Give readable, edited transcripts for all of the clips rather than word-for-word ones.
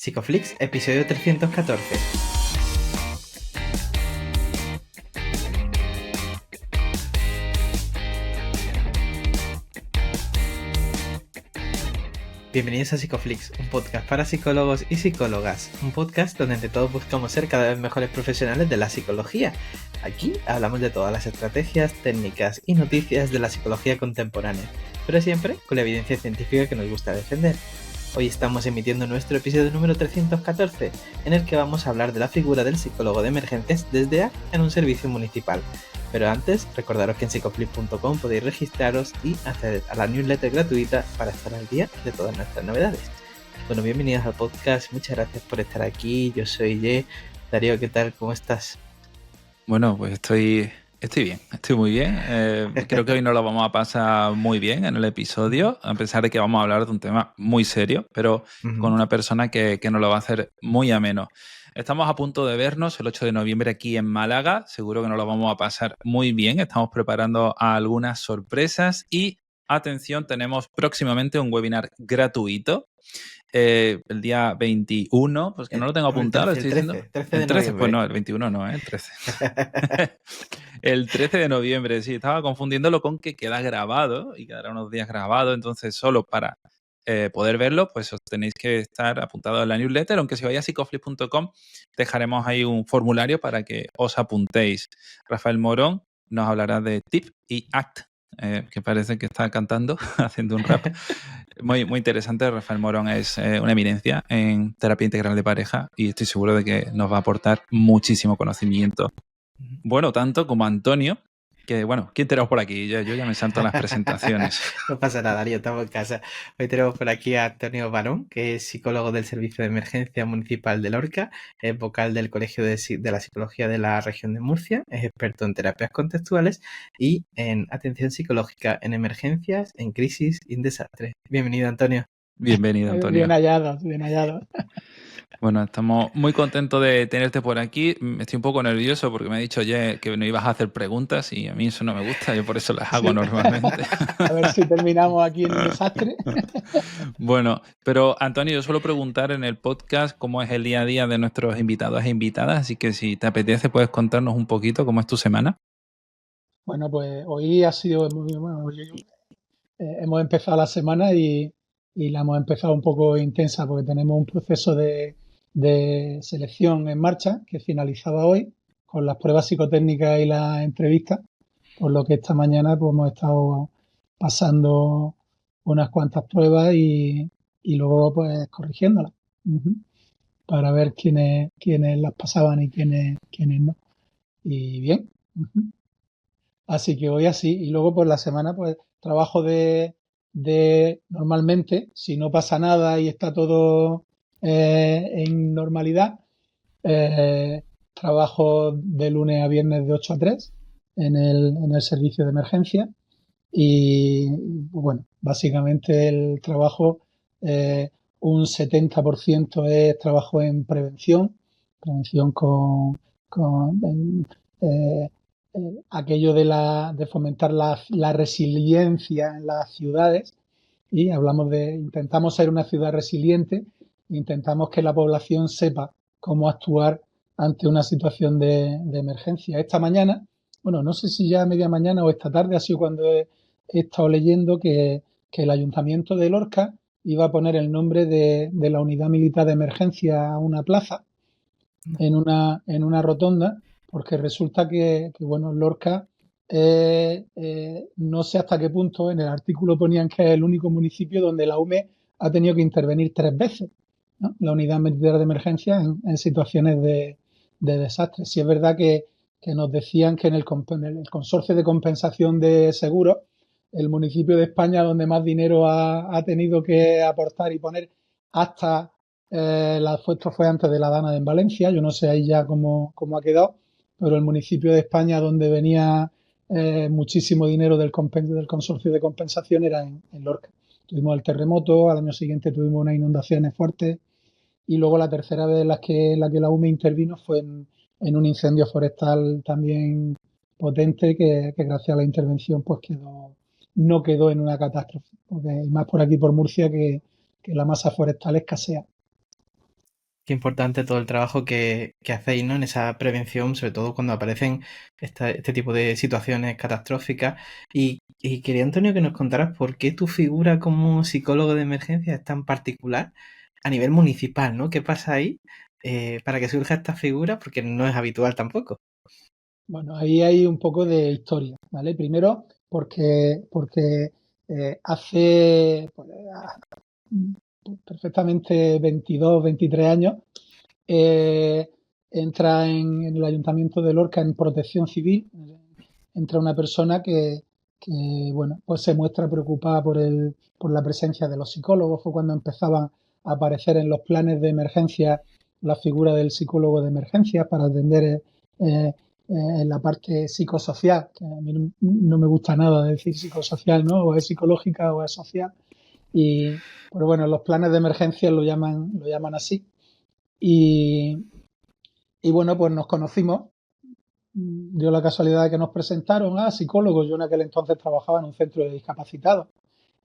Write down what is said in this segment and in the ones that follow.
Psicoflix, episodio 314. Bienvenidos a Psicoflix, un podcast para psicólogos y psicólogas, un podcast donde entre todos buscamos ser cada vez mejores profesionales de la psicología. Aquí hablamos de todas las estrategias, técnicas y noticias de la psicología contemporánea, pero siempre con la evidencia científica que nos gusta defender. Hoy estamos emitiendo nuestro episodio número 314, en el que vamos a hablar de la figura del psicólogo de emergencias desde ya en un servicio municipal. Pero antes, recordaros que en psicoflix.com podéis registraros y acceder a la newsletter gratuita para estar al día de todas nuestras novedades. Bueno, bienvenidos al podcast, muchas gracias por estar aquí, yo soy Ye. Darío, ¿qué tal? ¿Cómo estás? Bueno, pues estoy bien, estoy muy bien. Creo que hoy nos lo vamos a pasar muy bien en el episodio, a pesar de que vamos a hablar de un tema muy serio, pero con una persona que nos lo va a hacer muy ameno. Estamos a punto de vernos el 8 de noviembre aquí en Málaga. Seguro que nos lo vamos a pasar muy bien. Estamos preparando algunas sorpresas y, atención, tenemos próximamente un webinar gratuito. El día 21, pues que no lo tengo apuntado, lo estoy diciendo. El 13 de El 13, noviembre. pues no, el 21 no, el 13. El 13 de noviembre, sí, estaba confundiéndolo con que queda grabado y quedará unos días grabado, entonces solo para poder verlo, pues os tenéis que estar apuntados en la newsletter, aunque si vais a psicoflix.com dejaremos ahí un formulario para que os apuntéis. Rafael Morón nos hablará de TIP y ACT, que parece que está cantando, haciendo un rap. Muy, muy interesante. Rafael Morón es una eminencia en terapia integral de pareja y estoy seguro de que nos va a aportar muchísimo conocimiento. Bueno, tanto como Antonio, que bueno, ¿quién tenemos por aquí? Yo ya me salto las presentaciones. No pasa nada, Darío, estamos en casa. Hoy tenemos por aquí a Antonio Barón, que es psicólogo del Servicio de Emergencia Municipal de Lorca, es vocal del Colegio de la Psicología de la Región de Murcia, es experto en terapias contextuales y en atención psicológica en emergencias, en crisis y en desastres. Bienvenido, Antonio. Bienvenido, Antonio. Bien hallados, bien hallados. Bueno, estamos muy contentos de tenerte por aquí. Estoy un poco nervioso porque me ha dicho ya que no ibas a hacer preguntas y a mí eso no me gusta, yo por eso las hago normalmente. A ver si terminamos aquí en un desastre. Bueno, pero Antonio, yo suelo preguntar en el podcast cómo es el día a día de nuestros invitados e invitadas, así que si te apetece puedes contarnos un poquito cómo es tu semana. Bueno, pues hoy ha sido muy bueno. Hemos empezado la semana y la hemos empezado un poco intensa porque tenemos un proceso de selección en marcha que finalizaba hoy con las pruebas psicotécnicas y las entrevistas, por lo que esta mañana pues hemos estado pasando unas cuantas pruebas y luego pues corrigiéndolas para ver quiénes las pasaban y quiénes no. Y bien. Así que hoy así. Y luego por la semana pues trabajo de normalmente, si no pasa nada y está todo en normalidad, trabajo de lunes a viernes de 8 a 3 en el servicio de emergencia y bueno, básicamente el trabajo, un 70% es trabajo en prevención eh, aquello de fomentar la resiliencia en las ciudades y intentamos ser una ciudad resiliente, intentamos que la población sepa cómo actuar ante una situación de emergencia. Esta mañana, bueno, no sé si ya a media mañana o esta tarde ha sido cuando he estado leyendo que el Ayuntamiento de Lorca iba a poner el nombre de la unidad militar de emergencia a una plaza en una rotonda, porque resulta que bueno, Lorca, no sé hasta qué punto, en el artículo ponían que es el único municipio donde la UME ha tenido que intervenir 3 veces, ¿no? La unidad militar de emergencia en situaciones de desastre. Sí es verdad que nos decían que en el consorcio de compensación de seguros, el municipio de España donde más dinero ha tenido que aportar y poner hasta esto fue antes de la Dana en Valencia, yo no sé ahí ya cómo ha quedado, pero el municipio de España donde venía muchísimo dinero del consorcio de compensación era en Lorca. Tuvimos el terremoto, al año siguiente tuvimos unas inundaciones fuertes y luego la tercera vez en la que la UME intervino fue en un incendio forestal también potente que gracias a la intervención pues no quedó en una catástrofe, porque y más por aquí por Murcia que la masa forestal escasea. Qué importante todo el trabajo que hacéis, ¿no? En esa prevención, sobre todo cuando aparecen este tipo de situaciones catastróficas. Y quería, Antonio, que nos contaras por qué tu figura como psicólogo de emergencia es tan particular a nivel municipal, ¿no? ¿Qué pasa ahí para que surja esta figura? Porque no es habitual tampoco. Bueno, ahí hay un poco de historia, ¿vale? Primero, porque hace pues, perfectamente 22, 23 años, eh, entra en el Ayuntamiento de Lorca en Protección Civil, entra una persona bueno, pues se muestra preocupada por la presencia de los psicólogos. Fue cuando empezaban a aparecer en los planes de emergencia la figura del psicólogo de emergencia para atender en la parte psicosocial, que a mí no me gusta nada decir psicosocial, ¿no? O es psicológica o es social. Y, pues bueno, los planes de emergencia lo llaman así. Y, y bueno, pues nos conocimos. Dio la casualidad de que nos presentaron a psicólogos. Yo en aquel entonces trabajaba en un centro de discapacitados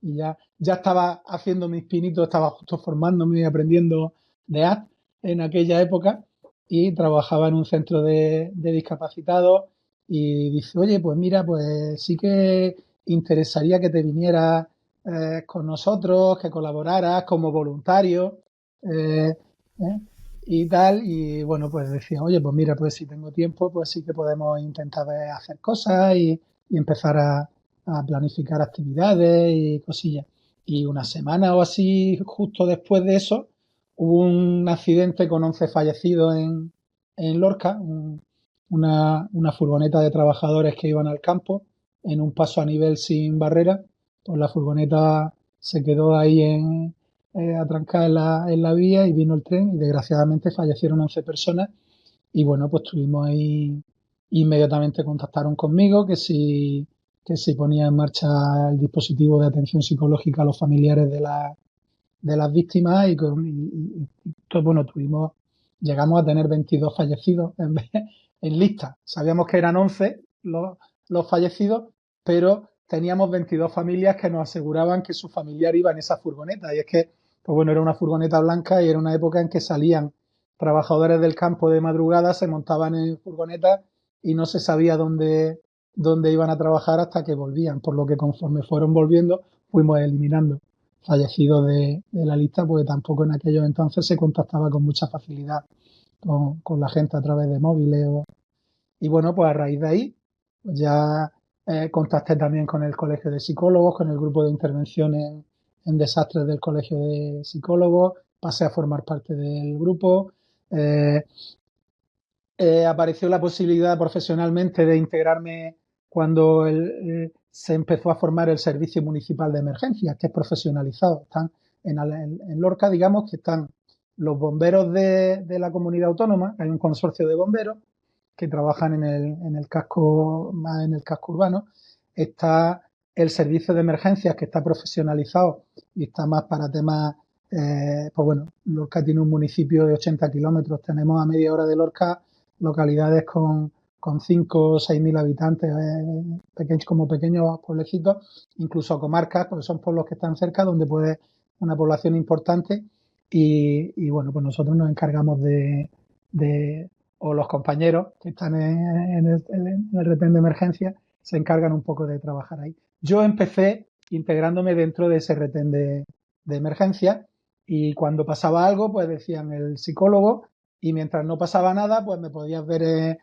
y ya estaba haciendo mis pinitos, estaba justo formándome y aprendiendo de art en aquella época y trabajaba en un centro de discapacitados y dice, oye, pues mira, pues sí que interesaría que te vinieras con nosotros, que colaboraras como voluntario. eh, ¿eh? Y tal, y bueno, pues decía, oye, pues mira, pues si tengo tiempo, pues sí que podemos intentar hacer cosas y empezar a planificar actividades y cosillas. Y una semana o así, justo después de eso, hubo un accidente con 11 fallecidos en Lorca, una furgoneta de trabajadores que iban al campo en un paso a nivel sin barrera, pues la furgoneta se quedó ahí atrancada en la vía y vino el tren y desgraciadamente fallecieron 11 personas y bueno, pues estuvimos ahí, inmediatamente contactaron conmigo que si ponía en marcha el dispositivo de atención psicológica a los familiares de las víctimas y bueno, llegamos a tener 22 fallecidos en lista. Sabíamos que eran 11 los fallecidos, pero teníamos 22 familias que nos aseguraban que su familiar iba en esa furgoneta. Y es que, pues bueno, era una furgoneta blanca y era una época en que salían trabajadores del campo de madrugada, se montaban en furgonetas y no se sabía dónde iban a trabajar hasta que volvían, por lo que conforme fueron volviendo fuimos eliminando fallecidos de la lista, porque tampoco en aquellos entonces se contactaba con mucha facilidad con la gente a través de móviles. Y bueno, pues a raíz de ahí pues ya contacté también con el Colegio de Psicólogos, con el grupo de intervención en desastres del Colegio de Psicólogos, pasé a formar parte del grupo. Eh, Apareció la posibilidad profesionalmente de integrarme cuando se empezó a formar el Servicio Municipal de Emergencias, que es profesionalizado. Están en Lorca, digamos, que están los bomberos de la comunidad autónoma, hay un consorcio de bomberos que trabajan en el casco, más en el casco urbano. Está el servicio de emergencias, que está profesionalizado y está más para temas, pues bueno, Lorca tiene un municipio de 80 kilómetros, tenemos a media hora de Lorca localidades con 5 o 6 mil habitantes, como pequeños pueblecitos, incluso comarcas, porque son pueblos que están cerca, donde puede una población importante. Y bueno, pues nosotros nos encargamos o los compañeros que están en el retén de emergencia, se encargan un poco de trabajar ahí. Yo empecé integrándome dentro de ese retén de emergencia y cuando pasaba algo, pues decían el psicólogo, y mientras no pasaba nada, pues me podías ver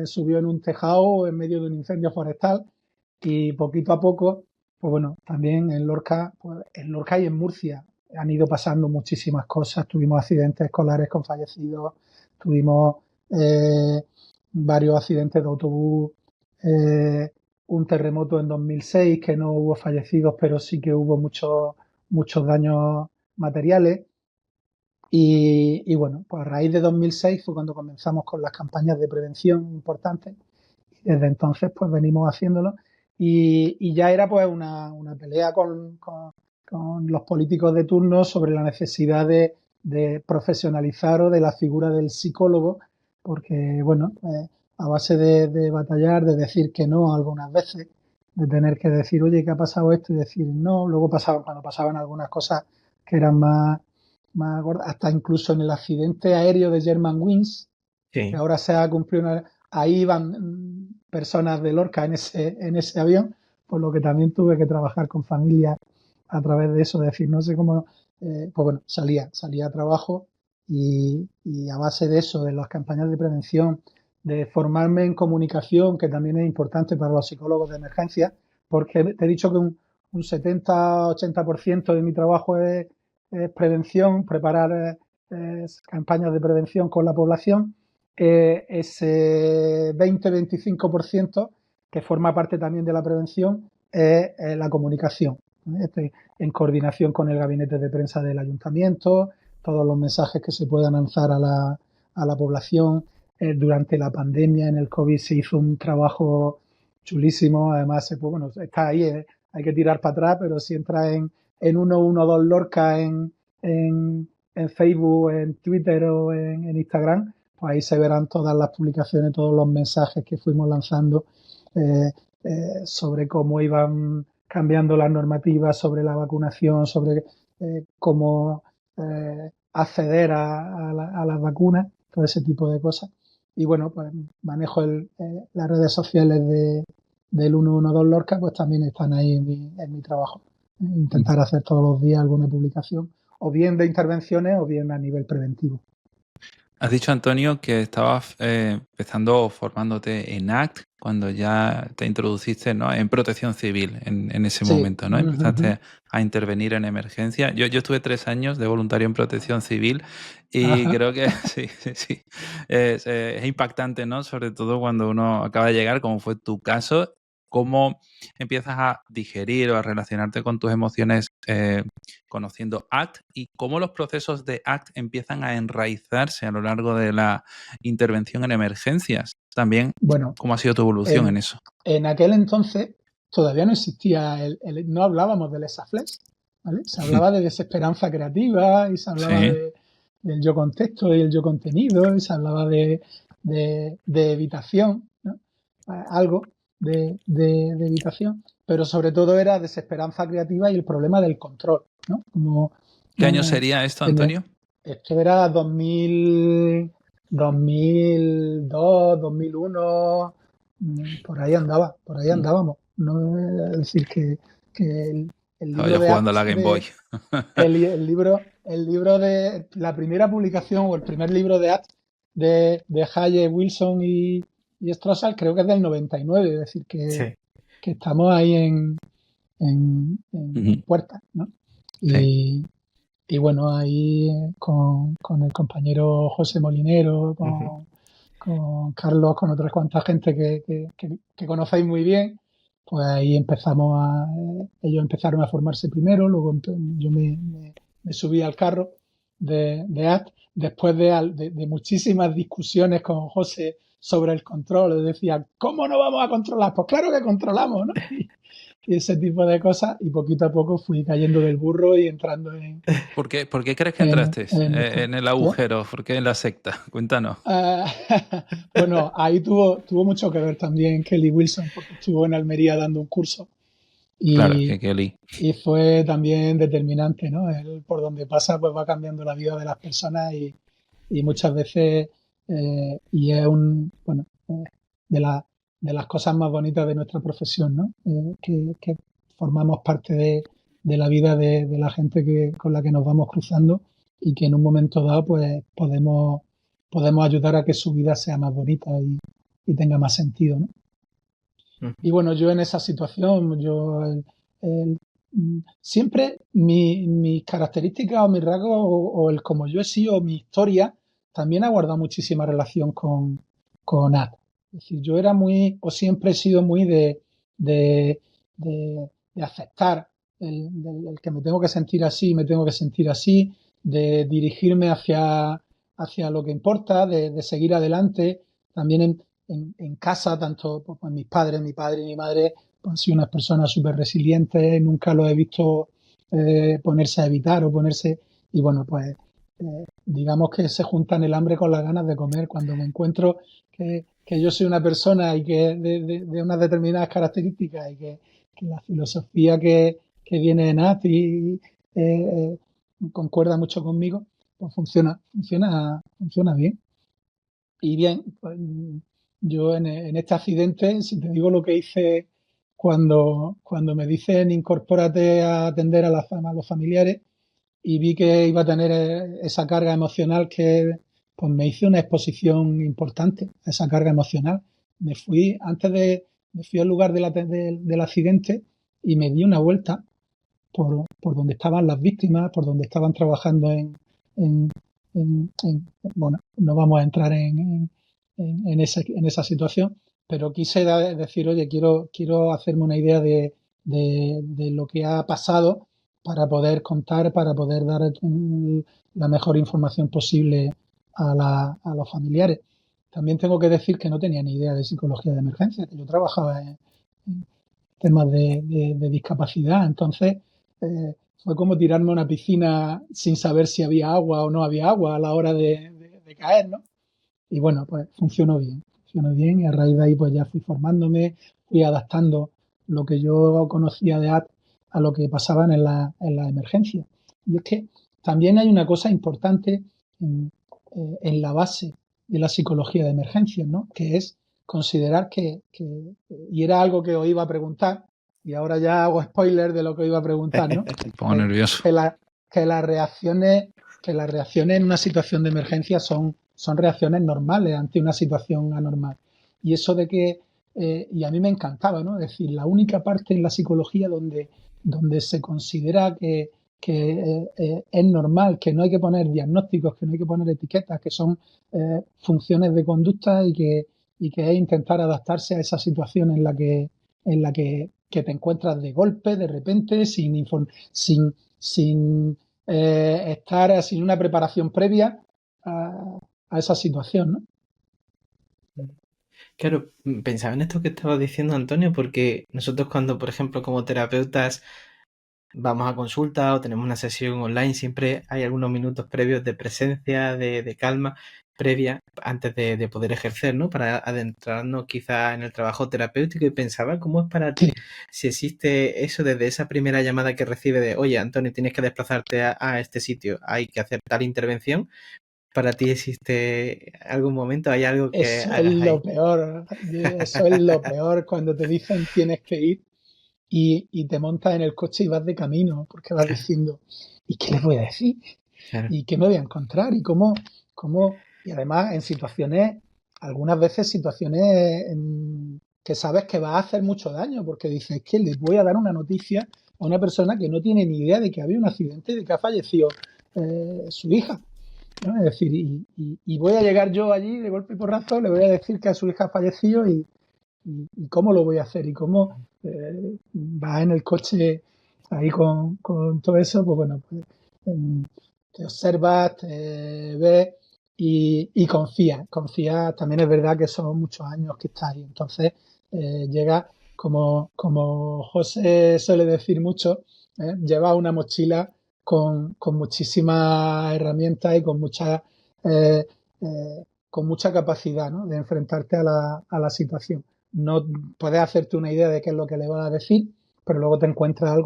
subió en un tejado en medio de un incendio forestal y poquito a poco, pues bueno, también en Lorca, y en Murcia han ido pasando muchísimas cosas. Tuvimos accidentes escolares con fallecidos, tuvimos varios accidentes de autobús, un terremoto en 2006 que no hubo fallecidos, pero sí que hubo muchos daños materiales. Y bueno, pues a raíz de 2006 fue cuando comenzamos con las campañas de prevención importantes. Desde entonces pues venimos haciéndolo y ya era pues una pelea con los políticos de turno sobre la necesidad de profesionalizar o de la figura del psicólogo, porque bueno, a base de batallar, de decir que no algunas veces, de tener que decir, oye, ¿qué ha pasado esto? Y decir no, luego cuando pasaban algunas cosas que eran más gordas, hasta incluso en el accidente aéreo de Germanwings, Sí. que ahora se ha cumplido ahí iban personas de Lorca en ese avión, por lo que también tuve que trabajar con familias a través de eso, es decir, no sé cómo, pues bueno, salía a trabajo y a base de eso, de las campañas de prevención, de formarme en comunicación, que también es importante para los psicólogos de emergencia, porque te he dicho que un 70-80% de mi trabajo es prevención, preparar campañas de prevención con la población. Ese 20-25% que forma parte también de la prevención es la comunicación. En coordinación con el gabinete de prensa del ayuntamiento, todos los mensajes que se puedan lanzar a la población. Durante la pandemia, en el COVID, se hizo un trabajo chulísimo. Además, pues, bueno, está ahí, hay que tirar para atrás, pero si entras en 112 Lorca en Facebook, en Twitter o en Instagram, pues ahí se verán todas las publicaciones, todos los mensajes que fuimos lanzando sobre cómo iban cambiando las normativas, sobre la vacunación, sobre cómo acceder a las vacunas, todo ese tipo de cosas. Y bueno, pues manejo las redes sociales del 112 Lorca, pues también están ahí en mi trabajo. Intentar hacer todos los días alguna publicación, o bien de intervenciones o bien a nivel preventivo. Has dicho, Antonio, que estabas empezando formándote en ACT cuando ya te introduciste, ¿no?, en protección civil en ese momento, ¿no? Empezaste a intervenir en emergencia. Yo estuve 3 años de voluntario en protección civil y creo que sí. Es impactante, ¿no? Sobre todo cuando uno acaba de llegar, como fue tu caso, cómo empiezas a digerir o a relacionarte con tus emociones conociendo ACT y cómo los procesos de ACT empiezan a enraizarse a lo largo de la intervención en emergencias. También, bueno, ¿cómo ha sido tu evolución en eso? En aquel entonces todavía no existía, no hablábamos del ESAFLEX, ¿vale? Se hablaba de desesperanza creativa y se hablaba del yo contexto y el yo contenido y se hablaba de evitación, ¿no? Algo de evitación, pero sobre todo era desesperanza creativa y el problema del control, ¿no? ¿Qué año sería esto, Antonio? Esto era 2002, 2001, por ahí andábamos. No es decir que el Estaba libro yo jugando a la Game Boy. el libro de la primera publicación o el primer libro de ACT de Hayek, Wilson y Strossal creo que es del 99, es decir que estamos ahí en puerta, ¿no? Y bueno, ahí con el compañero José Molinero, con Carlos, con otras cuantas gente que conocéis muy bien, pues ahí ellos empezaron a formarse primero, luego yo me subí al carro de ACT, después de muchísimas discusiones con José sobre el control. Decía, ¿cómo no vamos a controlar? Pues claro que controlamos, ¿no? Y ese tipo de cosas, y poquito a poco fui cayendo del burro y entrando en... ¿Por qué crees que entraste en el agujero? ¿Por qué en la secta? Cuéntanos. Bueno, ahí tuvo mucho que ver también Kelly Wilson, porque estuvo en Almería dando un curso. Claro, que Kelly. Y fue también determinante, ¿no? Él, por donde pasa, pues va cambiando la vida de las personas y muchas veces, y es de las cosas más bonitas de nuestra profesión, ¿no? Que formamos parte de la vida de la gente con la que nos vamos cruzando y que en un momento dado pues podemos ayudar a que su vida sea más bonita y tenga más sentido, ¿no? Y bueno, yo en esa situación, siempre mis características o mis rasgos o el como yo he sido, mi historia, también ha guardado muchísima relación con ACT. Es decir, yo era o siempre he sido muy de aceptar el que me tengo que sentir así, de dirigirme hacia lo que importa, de seguir adelante. También en casa, tanto pues, mi padre y mi madre pues, han sido unas personas súper resilientes, nunca los he visto ponerse a evitar o ponerse... Y bueno, pues digamos que se juntan el hambre con las ganas de comer. Cuando me encuentro que yo soy una persona y que de unas determinadas características y que la filosofía que viene en ATI concuerda mucho conmigo, pues funciona bien. Y bien, pues, yo en este accidente, si te digo lo que hice cuando me dicen incorpórate a atender a los familiares y vi que iba a tener esa carga emocional pues me hice una exposición importante a esa carga emocional. Me fui al lugar del accidente y me di una vuelta por donde estaban las víctimas, por donde estaban trabajando en, bueno, no vamos a entrar en esa situación, pero quise decir, oye, quiero hacerme una idea de lo que ha pasado para poder contar, para poder dar la mejor información posible a los familiares. También tengo que decir que no tenía ni idea de psicología de emergencia, que yo trabajaba en temas de discapacidad, entonces fue como tirarme a una piscina sin saber si había agua o no había agua a la hora de caer, ¿no? Y bueno, pues funcionó bien y a raíz de ahí pues ya fui formándome, fui adaptando lo que yo conocía de AT a lo que pasaban en la emergencia. Y es que también hay una cosa importante en la base de la psicología de emergencias, ¿no? Que es considerar y era algo que os iba a preguntar, y ahora ya hago spoiler de lo que os iba a preguntar, ¿no? Me pongo nervioso. Que las reacciones en una situación de emergencia son reacciones normales ante una situación anormal. Y eso de que, y a mí me encantaba, ¿no? Es decir, la única parte en la psicología donde se considera que es normal, que no hay que poner diagnósticos, que no hay que poner etiquetas, que son funciones de conducta y que es intentar adaptarse a esa situación en la que te encuentras de golpe, de repente, sin estar sin una preparación previa a esa situación, ¿no? Claro, pensaba en esto que estabas diciendo, Antonio, porque nosotros cuando, por ejemplo, como terapeutas vamos a consulta o tenemos una sesión online, siempre hay algunos minutos previos de presencia, de calma previa antes de poder ejercer, ¿no? Para adentrarnos quizá en el trabajo terapéutico, y pensaba cómo es para ti, si existe eso desde esa primera llamada que recibe de, oye, Antonio, tienes que desplazarte a este sitio, hay que hacer tal intervención. ¿Para ti existe algún momento, hay algo que Eso es hagas ahí? lo peor, eso es lo peor cuando te dicen tienes que ir y te montas en el coche y vas de camino, porque vas diciendo, ¿y qué les voy a decir? Claro. ¿Y qué me voy a encontrar? ¿Y y además en situaciones, algunas veces situaciones que sabes que va a hacer mucho daño, porque dices que les voy a dar una noticia a una persona que no tiene ni idea de que había un accidente y de que ha fallecido su hija, ¿no? Es decir, y voy a llegar yo allí de golpe y porrazo, le voy a decir que a su hija ha fallecido y cómo lo voy a hacer y cómo vas en el coche ahí con todo eso, pues bueno, pues, te observas, te ves y confías. Confías, también es verdad que son muchos años que estás ahí. Entonces llega, como José suele decir mucho, lleva una mochila con muchísimas herramientas y eh, con mucha capacidad, ¿no? De enfrentarte a la situación. No puedes hacerte una idea de qué es lo que le vas a decir, pero luego te encuentras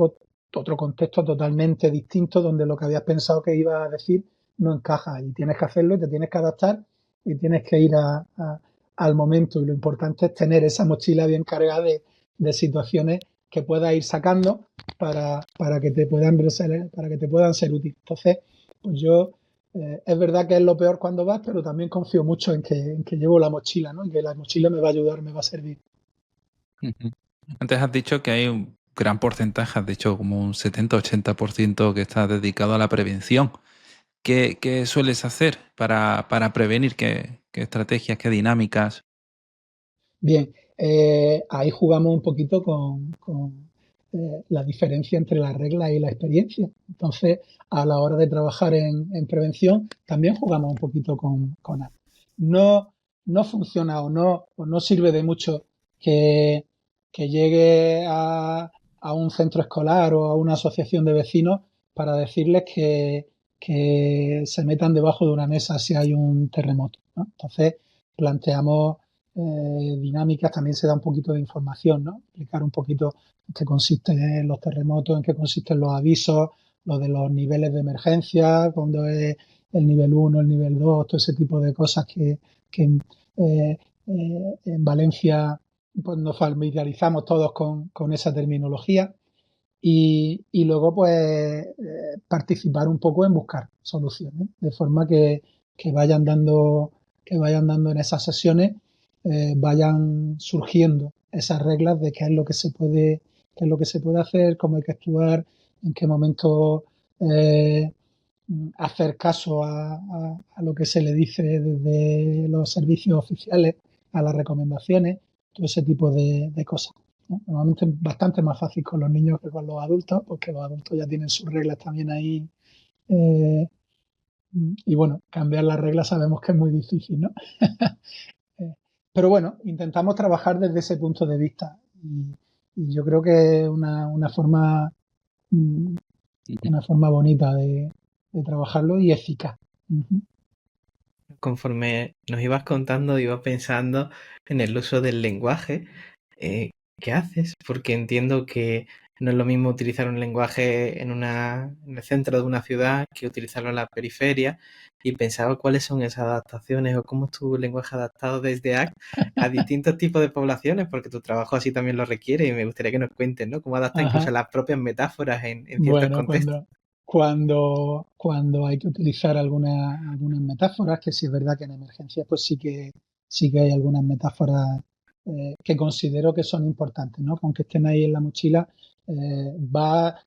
otro contexto totalmente distinto donde lo que habías pensado que ibas a decir no encaja y tienes que hacerlo y te tienes que adaptar y tienes que ir al momento. Y lo importante es tener esa mochila bien cargada de situaciones que puedas ir sacando para que te puedan ser útiles. Entonces, pues yo es verdad que es lo peor cuando vas, pero también confío mucho en que llevo la mochila, ¿no? Y que la mochila me va a ayudar, me va a servir. Antes has dicho que hay un gran porcentaje, has dicho como un 70-80% que está dedicado a la prevención. ¿Qué sueles hacer para prevenir? ¿Qué estrategias, qué dinámicas? Bien, ahí jugamos un poquito con la diferencia entre la regla y la experiencia. Entonces, a la hora de trabajar en prevención, también jugamos un poquito con ARP. No funciona o no sirve de mucho que llegue a un centro escolar o a una asociación de vecinos para decirles que se metan debajo de una mesa si hay un terremoto, ¿no? Entonces, planteamos dinámicas, también se da un poquito de información, ¿no? Explicar un poquito en qué consisten los terremotos, en qué consisten los avisos, lo de los niveles de emergencia, cuando es el nivel 1, el nivel 2, todo ese tipo de cosas que en Valencia pues nos familiarizamos todos con esa terminología y luego pues participar un poco en buscar soluciones, de forma que vayan dando en esas sesiones, vayan surgiendo esas reglas de qué es lo que se puede, qué es lo que se puede hacer, cómo hay que actuar, en qué momento hacer caso a lo que se le dice desde los servicios oficiales, a las recomendaciones, todo ese tipo de cosas, ¿no? Normalmente es bastante más fácil con los niños que con los adultos, porque los adultos ya tienen sus reglas también ahí. eh, y bueno, cambiar las reglas sabemos que es muy difícil, ¿no? Pero bueno, intentamos trabajar desde ese punto de vista. Y yo creo que es mm, una forma bonita de trabajarlo y eficaz. Ujú. Conforme nos ibas contando, iba pensando en el uso del lenguaje. ¿Qué haces? Porque entiendo que no es lo mismo utilizar un lenguaje en el centro de una ciudad que utilizarlo en la periferia. Y pensaba cuáles son esas adaptaciones o cómo es tu lenguaje adaptado desde a distintos tipos de poblaciones, porque tu trabajo así también lo requiere y me gustaría que nos cuentes, ¿no? Cómo adaptas incluso Ajá. las propias metáforas en ciertos Bueno, contextos. cuando hay que utilizar algunas metáforas, que sí es verdad que en emergencias pues sí que hay algunas metáforas que considero que son importantes, ¿no? Aunque estén ahí en la mochila,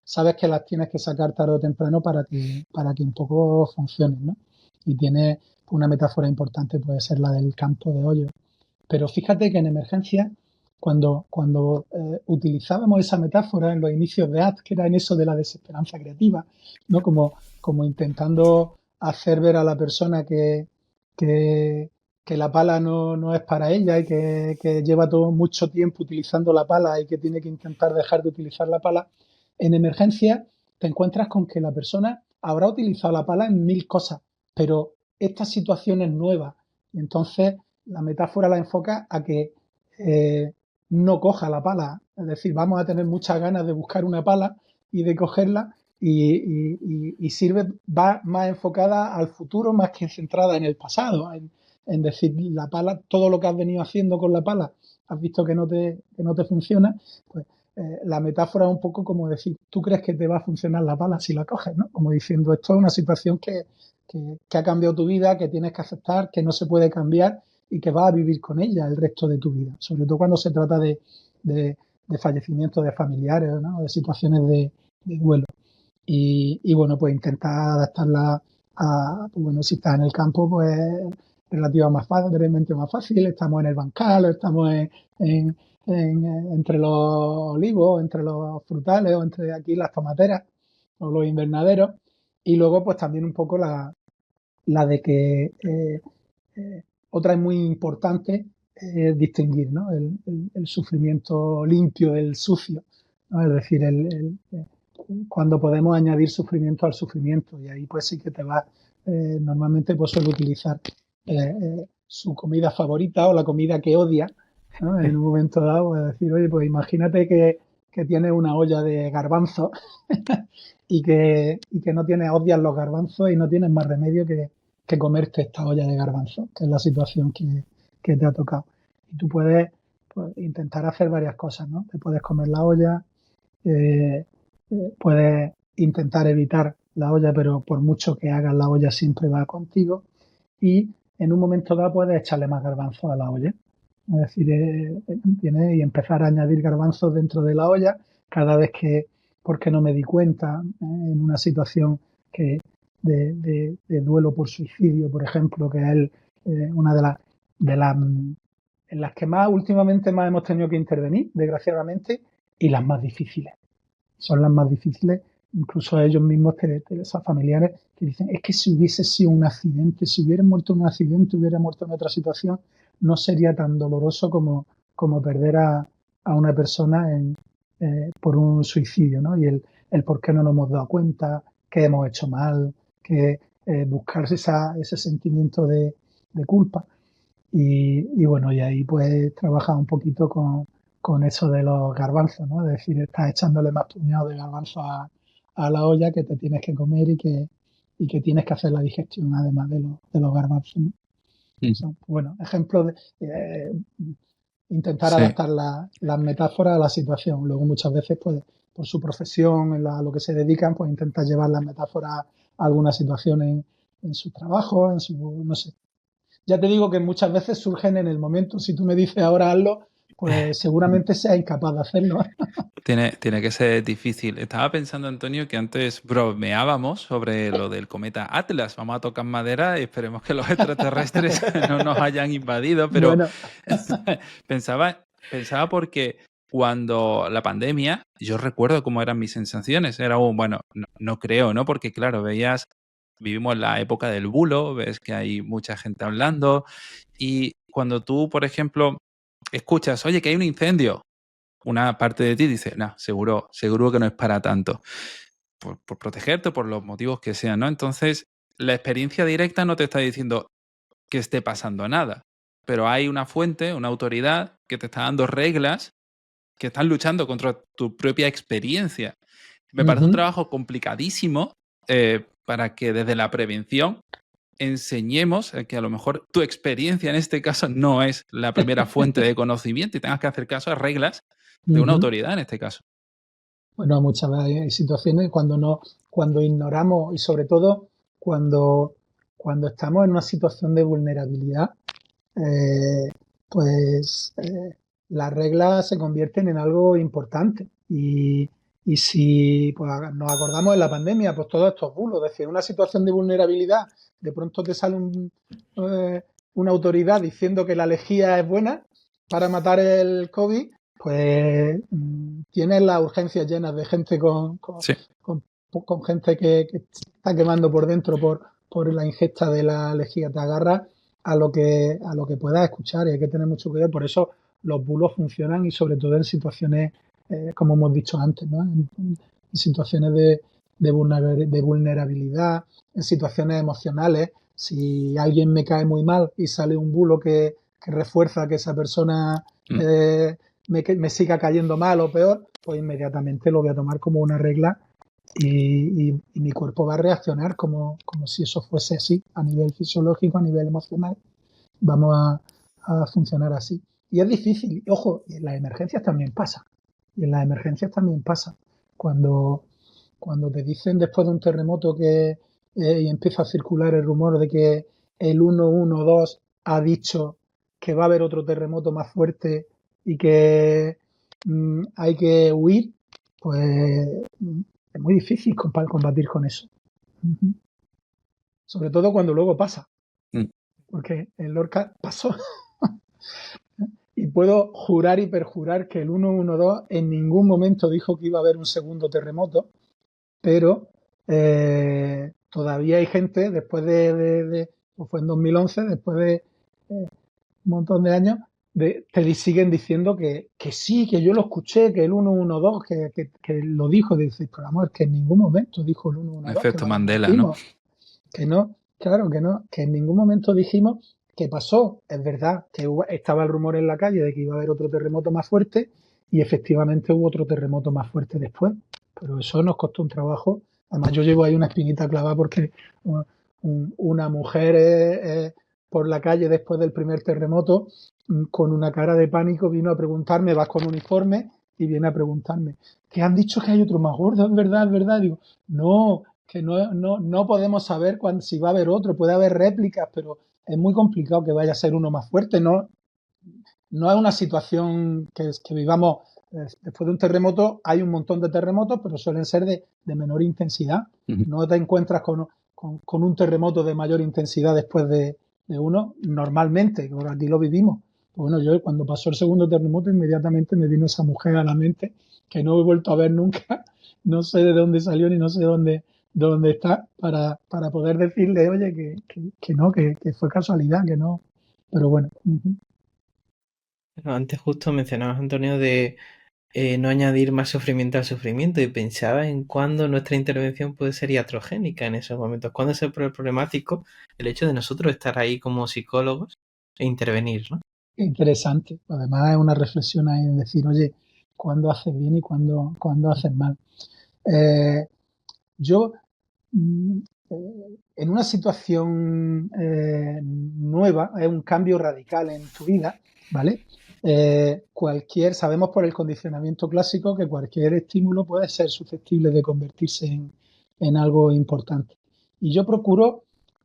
sabes que las tienes que sacar tarde o temprano para que un poco funcionen, ¿no? Y tiene una metáfora importante, puede ser la del campo de hoyo. Pero fíjate que en emergencia, cuando utilizábamos esa metáfora en los inicios de ACT, que era en eso de la desesperanza creativa, ¿no? Como intentando hacer ver a la persona que, que la pala no es para ella y que lleva todo mucho tiempo utilizando la pala y que tiene que intentar dejar de utilizar la pala, en emergencia te encuentras con que la persona habrá utilizado la pala en mil cosas, pero esta situación es nueva. Y entonces la metáfora la enfoca a que no coja la pala. Es decir, vamos a tener muchas ganas de buscar una pala y de cogerla y sirve, va más enfocada al futuro más que centrada en el pasado. En decir, la pala, todo lo que has venido haciendo con la pala, has visto que no te funciona, pues la metáfora es un poco como decir, tú crees que te va a funcionar la pala si la coges, ¿no? Como diciendo, esto es una situación que ha cambiado tu vida, que tienes que aceptar, que no se puede cambiar y que vas a vivir con ella el resto de tu vida. Sobre todo cuando se trata de fallecimiento de familiares, ¿no? De situaciones de duelo. Y bueno, pues intentar adaptarla pues bueno, si estás en el campo, pues relativamente más fácil, estamos en el bancal, estamos en, entre los olivos, entre los frutales, o entre aquí las tomateras o los invernaderos. Y luego, pues también un poco la de que otra es muy importante distinguir, ¿no? El sufrimiento limpio del sucio, ¿no? Es decir, cuando podemos añadir sufrimiento al sufrimiento y ahí pues sí que te va, normalmente pues suele utilizar su comida favorita o la comida que odia, ¿no? En un momento dado, pues decir, oye, pues imagínate que tienes una olla de garbanzos y que no tienes, odias los garbanzos y no tienes más remedio que comerte esta olla de garbanzos, que es la situación que te ha tocado. Y tú puedes pues, intentar hacer varias cosas, ¿no? Te puedes comer la olla, eh, puedes intentar evitar la olla, pero por mucho que hagas la olla siempre va contigo. Y en un momento dado puedes echarle más garbanzos a la olla. Es decir, y empezar a añadir garbanzos dentro de la olla cada vez que, porque no me di cuenta, en una situación que de duelo por suicidio, por ejemplo, que es una de las en las que más últimamente más hemos tenido que intervenir, desgraciadamente, y las más difíciles. Son las más difíciles, incluso a ellos mismos, esos familiares, que dicen, es que si hubiese sido un accidente, si hubiera muerto en un accidente, hubiera muerto en otra situación, no sería tan doloroso como perder a una persona por un suicidio, ¿no? Y el por qué no nos hemos dado cuenta, qué hemos hecho mal, que buscarse ese sentimiento de culpa. Y bueno, y ahí pues trabaja un poquito con eso de los garbanzos, ¿no? Es decir, estás echándole más puñado de garbanzos a la olla que te tienes que comer y que tienes que hacer la digestión además de los garbanzos, ¿no? Son, bueno, ejemplos de intentar Sí. adaptar las metáforas a la situación. Luego muchas veces, pues, por su profesión, a lo que se dedican, pues intentan llevar las metáforas a alguna situación en su trabajo, en su, no sé. Ya te digo que muchas veces surgen en el momento. Si tú me dices ahora hazlo, pues seguramente seas incapaz de hacerlo. Tiene que ser difícil. Estaba pensando, Antonio, que antes bromeábamos sobre lo del cometa Atlas. Vamos a tocar madera y esperemos que los extraterrestres no nos hayan invadido, pero Bueno, pensaba porque cuando la pandemia, yo recuerdo cómo eran mis sensaciones. Era bueno, no creo, ¿no? Porque claro, vivimos la época del bulo, ves que hay mucha gente hablando y cuando tú, por ejemplo, escuchas, oye, que hay un incendio, una parte de ti dice, no, seguro que no es para tanto, por protegerte, por los motivos que sean, ¿no? Entonces, la experiencia directa no te está diciendo que esté pasando nada, pero hay una fuente, una autoridad que te está dando reglas que están luchando contra tu propia experiencia. Me parece un trabajo complicadísimo para que desde la prevención enseñemos que a lo mejor tu experiencia en este caso no es la primera fuente de conocimiento y tengas que hacer caso a reglas de una autoridad en este caso. Bueno, muchas veces hay situaciones cuando ignoramos y sobre todo cuando estamos en una situación de vulnerabilidad, eh, pues las reglas se convierten en algo importante. Y si pues, nos acordamos de la pandemia, pues todos estos bulos, es decir, en una situación de vulnerabilidad, de pronto te sale una autoridad diciendo que la lejía es buena para matar el COVID, pues tienes las urgencias llenas de gente Sí. con gente que está quemando por dentro por la ingesta de la lejía. Te agarra a lo que puedas escuchar y hay que tener mucho cuidado. Por eso los bulos funcionan y sobre todo en situaciones, como hemos dicho antes, ¿no? En situaciones de vulnerabilidad, en situaciones emocionales. Si alguien me cae muy mal y sale un bulo que refuerza que esa persona me siga cayendo mal o peor, pues inmediatamente lo voy a tomar como una regla y mi cuerpo va a reaccionar como si eso fuese así, a nivel fisiológico, a nivel emocional. Vamos a funcionar así. Y es difícil, ojo, y en las emergencias también pasa. Cuando te dicen después de un terremoto y empieza a circular el rumor de que el 112 ha dicho que va a haber otro terremoto más fuerte y que hay que huir, pues es muy difícil combatir con eso. Sobre todo cuando luego pasa. Porque en Lorca pasó. Y puedo jurar y perjurar que el 112 en ningún momento dijo que iba a haber un segundo terremoto, pero todavía hay gente, después pues fue en 2011, después de un montón de años, te siguen diciendo que sí, que yo lo escuché, que el 112, que lo dijo. Dices, pero vamos, es que en ningún momento dijo el 112. Efecto que Mandela, dijimos, ¿no? Que no, claro que no, que en ningún momento dijimos que pasó. Es verdad que estaba el rumor en la calle de que iba a haber otro terremoto más fuerte y efectivamente hubo otro terremoto más fuerte después. Pero eso nos costó un trabajo. Además, yo llevo ahí una espinita clavada porque una mujer por la calle después del primer terremoto, con una cara de pánico, vino a preguntarme, vas con uniforme y viene a preguntarme, ¿que han dicho que hay otro más gordo? ¿Es verdad? ¿Es verdad? Digo, no, que no podemos saber si va a haber otro, puede haber réplicas, pero es muy complicado que vaya a ser uno más fuerte, no es una situación que vivamos después de un terremoto. Hay un montón de terremotos, pero suelen ser de menor intensidad. No te encuentras con un terremoto de mayor intensidad después de uno normalmente, que aquí lo vivimos. Bueno, yo cuando pasó el segundo terremoto inmediatamente me vino esa mujer a la mente que no he vuelto a ver nunca, no sé de dónde salió ni no sé dónde está, para poder decirle, oye, que no, que fue casualidad, que no. Pero bueno. Antes justo mencionabas, Antonio, de no añadir más sufrimiento al sufrimiento y pensaba en cuándo nuestra intervención puede ser iatrogénica en esos momentos, cuándo es problemático el hecho de nosotros estar ahí como psicólogos e intervenir, ¿no? Interesante. Además es una reflexión ahí en decir, oye, ¿cuándo haces bien y cuándo haces mal? Yo, mm, en una situación nueva, es un cambio radical en tu vida, ¿vale? Sabemos por el condicionamiento clásico que cualquier estímulo puede ser susceptible de convertirse en algo importante. Y yo procuro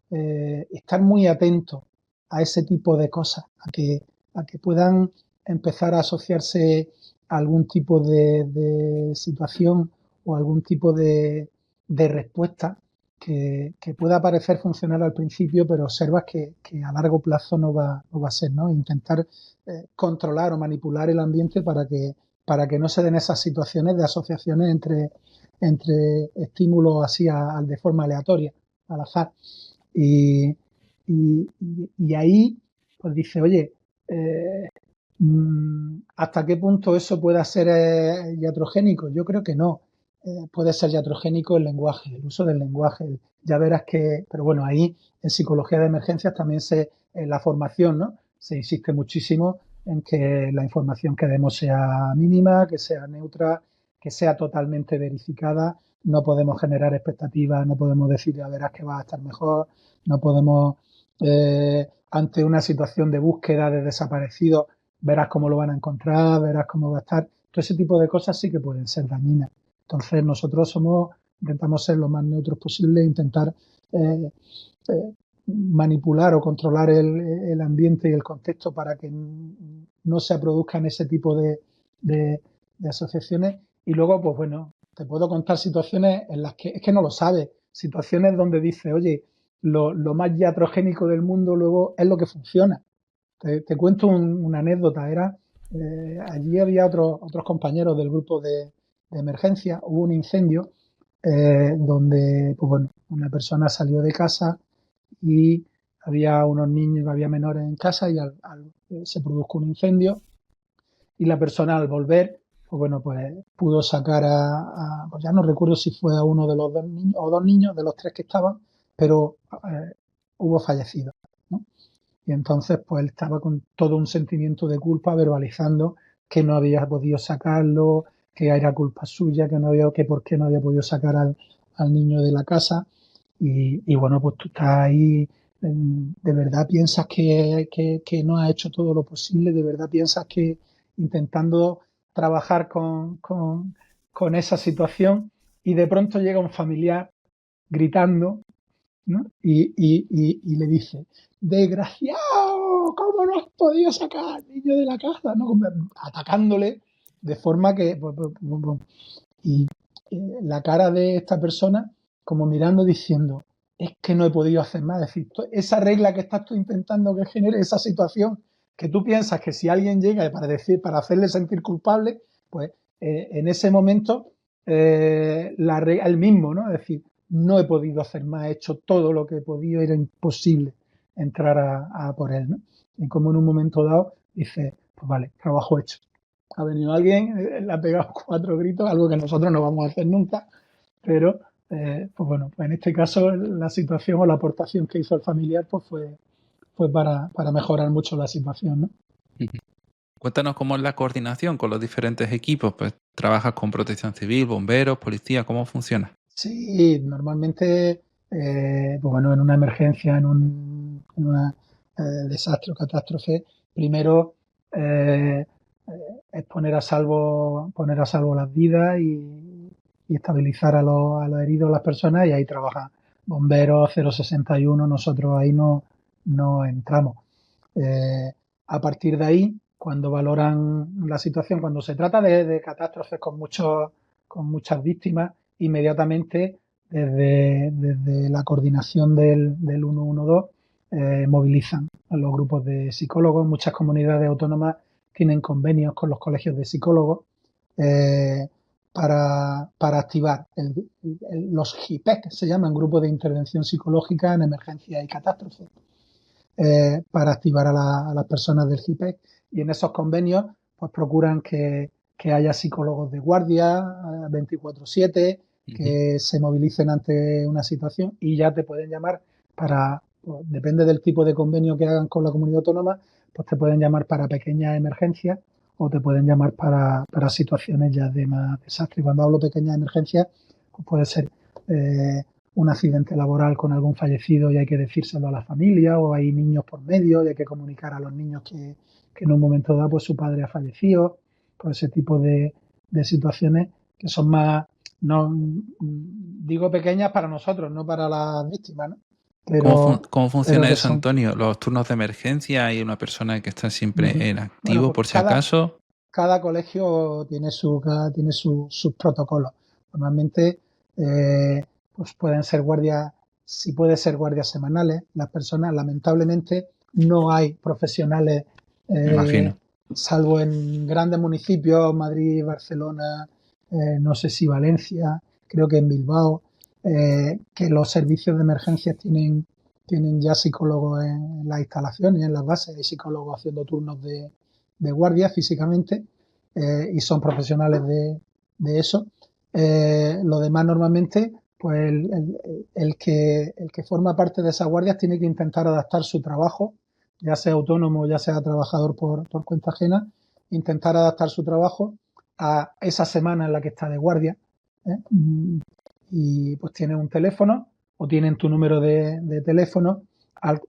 estar muy atento a ese tipo de cosas, a que puedan empezar a asociarse a algún tipo de situación o algún tipo de respuesta que pueda parecer funcionar al principio, pero observas que a largo plazo no va a ser, ¿no? Intentar controlar o manipular el ambiente para que no se den esas situaciones de asociaciones entre estímulos así de forma aleatoria, al azar. Y, y ahí, pues dice, oye, ¿hasta qué punto eso pueda ser iatrogénico? Yo creo que no. Puede ser iatrogénico el lenguaje, el uso del lenguaje. Ya verás que, pero bueno, ahí en psicología de emergencias también en la formación, ¿no? Se insiste muchísimo en que la información que demos sea mínima, que sea neutra, que sea totalmente verificada. No podemos generar expectativas, no podemos decir, ya verás que va a estar mejor, no podemos, ante una situación de búsqueda de desaparecidos, verás cómo lo van a encontrar, verás cómo va a estar. Todo ese tipo de cosas sí que pueden ser dañinas. Entonces nosotros intentamos ser lo más neutros posible, intentar manipular o controlar el ambiente y el contexto para que no se produzcan ese tipo de asociaciones. Y luego, pues bueno, te puedo contar situaciones en las que es que no lo sabes, situaciones donde dices, oye, lo más iatrogénico del mundo luego es lo que funciona. Te cuento una anécdota. Allí había otros compañeros del grupo de emergencia. Hubo un incendio donde, pues bueno, una persona salió de casa y había unos niños, había menores en casa y se produjo un incendio y la persona al volver, pues bueno, pues pudo sacar pues ya no recuerdo si fue a uno de los dos niños o dos niños de los tres que estaban, pero hubo fallecidos, ¿no? Y entonces, pues él estaba con todo un sentimiento de culpa, verbalizando que no había podido sacarlo, que era culpa suya, que por qué no había podido sacar al niño de la casa. Y bueno, pues tú estás ahí, de verdad piensas que no has hecho todo lo posible, de verdad piensas que intentando trabajar con esa situación y de pronto llega un familiar gritando, ¿no? Y le dice, desgraciado, ¿cómo no has podido sacar al niño de la casa? ¿No? Atacándole de forma que... Y la cara de esta persona como mirando diciendo, es que no he podido hacer más. Es decir, esa regla que estás tú intentando que genere esa situación que tú piensas que si alguien llega para hacerle sentir culpable, pues en ese momento el mismo, ¿no? Es decir, no he podido hacer más, he hecho todo lo que he podido, era imposible entrar a por él, ¿no? Y como en un momento dado dice, pues vale, trabajo hecho. Ha venido alguien, le ha pegado 4 gritos, algo que nosotros no vamos a hacer nunca, pero pues bueno, pues en este caso la situación o la aportación que hizo el familiar pues fue para mejorar mucho la situación, ¿no? Cuéntanos cómo es la coordinación con los diferentes equipos. Pues trabajas con Protección Civil, bomberos, policía, ¿cómo funciona? Sí, normalmente, pues bueno, en una emergencia, en una desastre o catástrofe, primero es poner a salvo las vidas y estabilizar a los heridos, las personas, y ahí trabajan bomberos, 061, nosotros ahí no entramos. A partir de ahí, cuando valoran la situación, cuando se trata de catástrofes con muchas víctimas, inmediatamente desde la coordinación del 112 movilizan a los grupos de psicólogos. Muchas comunidades autónomas tienen convenios con los colegios de psicólogos para activar los GIPEC, se llaman Grupos de Intervención Psicológica en Emergencias y Catástrofes, para activar a las personas del GIPEC, y en esos convenios pues procuran que haya psicólogos de guardia 24/7, que se movilicen ante una situación y ya te pueden llamar pues, depende del tipo de convenio que hagan con la comunidad autónoma, pues te pueden llamar para pequeñas emergencias o te pueden llamar para situaciones ya de más desastre. Y cuando hablo pequeñas emergencias, pues puede ser un accidente laboral con algún fallecido y hay que decírselo a la familia, o hay niños por medio y hay que comunicar a los niños que en un momento dado pues su padre ha fallecido, por ese tipo de situaciones que son más, no digo pequeñas para nosotros, no para las víctimas, ¿no? ¿Cómo Pero funciona que eso, son, Antonio? ¿Los turnos de emergencia? ¿Hay una persona que está siempre en bueno, activo pues por si acaso? cada colegio tiene sus protocolos. Normalmente, pues pueden ser guardias, si puede ser guardias semanales. Las personas, lamentablemente, no hay profesionales, Me eh, imagino. salvo en grandes municipios, Madrid, Barcelona, no sé si Valencia, creo que en Bilbao, que los servicios de emergencias tienen ya psicólogos en las instalaciones, en las bases, hay psicólogos haciendo turnos de guardia físicamente, y son profesionales de eso. Lo demás normalmente, pues el que forma parte de esas guardias tiene que intentar adaptar su trabajo, ya sea autónomo, ya sea trabajador por cuenta ajena, intentar adaptar su trabajo a esa semana en la que está de guardia. ¿eh? Y pues tienen un teléfono o tienen tu número de teléfono,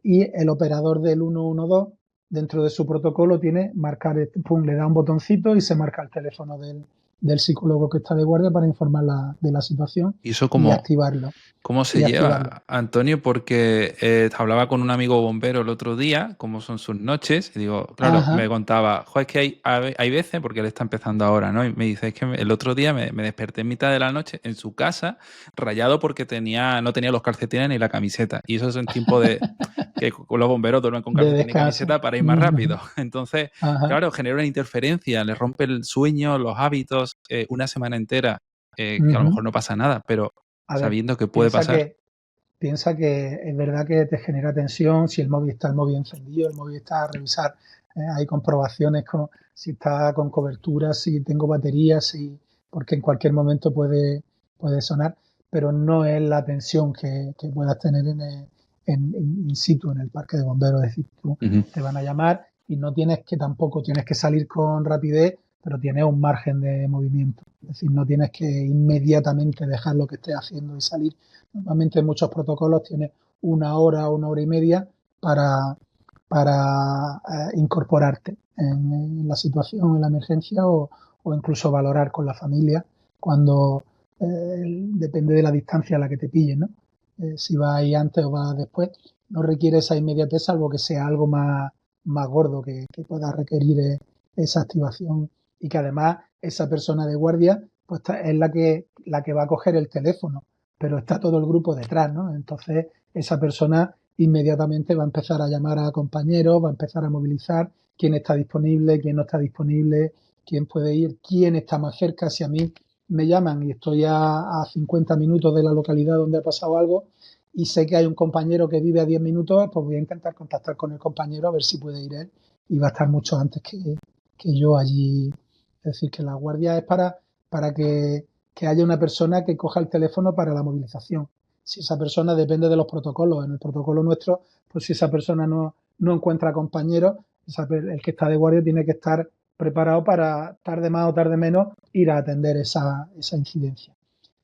y el operador del 112 dentro de su protocolo tiene marcar, pum, le da un botoncito y se marca el teléfono del psicólogo que está de guardia para informar de la situación ¿Y eso y cómo, activarlo. cómo se Y activarlo. lleva, Antonio? Porque hablaba con un amigo bombero el otro día, cómo son sus noches, y digo, claro, Ajá. me contaba, es que hay veces, porque él está empezando ahora, ¿no? Y me dice, es que el otro día me desperté en mitad de la noche en su casa, rayado porque no tenía los calcetines ni la camiseta. Y eso es en tiempo de que los bomberos duermen con De calcetines y descanso. camiseta para ir más rápido. Entonces, Ajá. claro, genera una interferencia, le rompe el sueño, los hábitos, una semana entera, que a lo Uh-huh. mejor no pasa nada, pero A ver, sabiendo que puede piensa pasar. que, piensa que es verdad que te genera tensión si el móvil encendido, el móvil está a revisar. Hay comprobaciones con si está con cobertura, si tengo batería, porque en cualquier momento puede sonar, pero no es la tensión que puedas tener in situ en el parque de bomberos. Es decir, tú Ujú. te van a llamar y no tampoco tienes que salir con rapidez, pero tienes un margen de movimiento. Es decir, no tienes que inmediatamente dejar lo que estés haciendo y salir. Normalmente en muchos protocolos tienes una hora y media para incorporarte en la situación, en la emergencia, o incluso valorar con la familia cuando depende de la distancia a la que te pillen, ¿no? Si vas ahí antes o vas después, no requiere esa inmediatez, salvo que sea algo más gordo que pueda requerir esa activación, y que además esa persona de guardia pues es la que va a coger el teléfono, pero está todo el grupo detrás, ¿no? Entonces esa persona inmediatamente va a empezar a llamar a compañeros, va a empezar a movilizar quién está disponible, quién no está disponible, quién puede ir, quién está más cerca. Si a mí me llaman y estoy a 50 minutos de la localidad donde ha pasado algo y sé que hay un compañero que vive a 10 minutos, pues voy a intentar contactar con el compañero a ver si puede ir él, y va a estar mucho antes que yo allí. Es decir, que la guardia es para que haya una persona que coja el teléfono para la movilización. Si esa persona depende de los protocolos, en el protocolo nuestro, pues si esa persona no encuentra compañeros, el que está de guardia tiene que estar preparado para, tarde más o tarde menos, ir a atender esa incidencia.